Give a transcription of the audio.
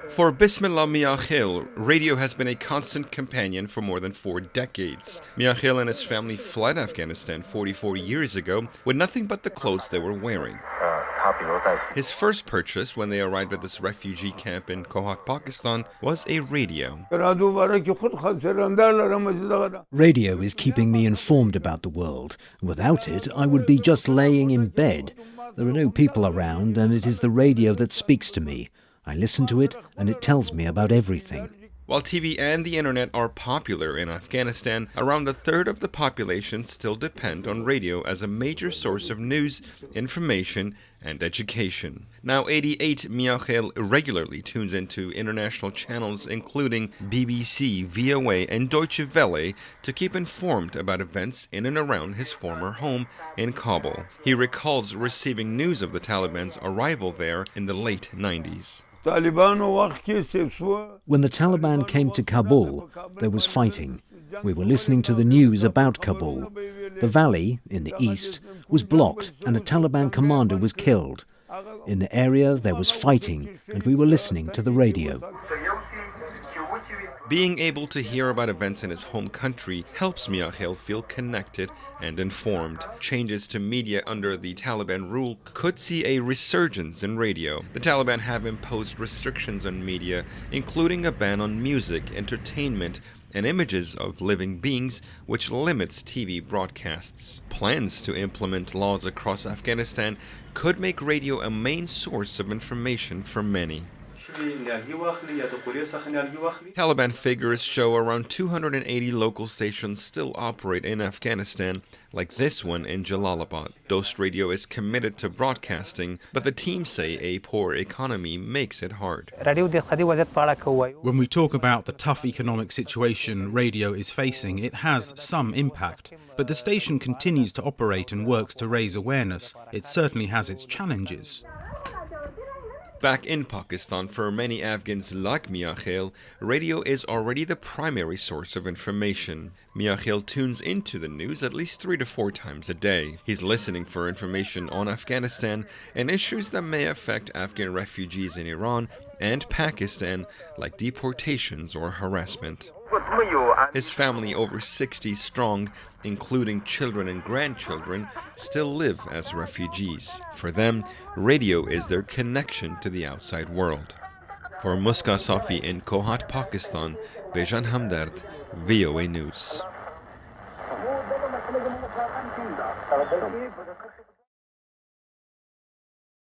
For Besmillah Miakhil, radio has been a constant companion for more than 4 decades. Miakhil and his family fled Afghanistan 44 years ago with nothing but the clothes they were wearing. His first purchase when they arrived at this refugee camp in Kohat, Pakistan, was a radio. Radio is keeping me informed about the world. Without it, I would be just laying in bed. There are no people around, and it is the radio that speaks to me. I listen to it, and it tells me about everything. While TV and the internet are popular in Afghanistan, around a third of the population still depend on radio as a major source of news, information, and education. Now 88 Miakhil regularly tunes into international channels including BBC, VOA, and Deutsche Welle to keep informed about events in and around his former home in Kabul. He recalls receiving news of the Taliban's arrival there in the late 90s. When the Taliban came to Kabul, there was fighting. We were listening to the news about Kabul. The valley, in the east, was blocked and a Taliban commander was killed. In the area, there was fighting, and we were listening to the radio. Being able to hear about events in his home country helps Miakhil feel connected and informed. Changes to media under the Taliban rule could see a resurgence in radio. The Taliban have imposed restrictions on media, including a ban on music, entertainment, and images of living beings, which limits TV broadcasts. Plans to implement laws across Afghanistan could make radio a main source of information for many. Taliban figures show around 280 local stations still operate in Afghanistan, like this one in Jalalabad. Dost Radio is committed to broadcasting, but the team say a poor economy makes it hard. When we talk about the tough economic situation radio is facing, it has some impact. But the station continues to operate and works to raise awareness. It certainly has its challenges. Back in Pakistan, for many Afghans like Miakhil, radio is already the primary source of information. Miakhil tunes into the news at least 3 to 4 times a day. He's listening for information on Afghanistan and issues that may affect Afghan refugees in Iran and Pakistan, like deportations or harassment. His family, over 60 strong, including children and grandchildren, still live as refugees. For them, radio is their connection to the outside world. For Muska Safi in Kohat, Pakistan, Bezhan Hamdard, VOA News.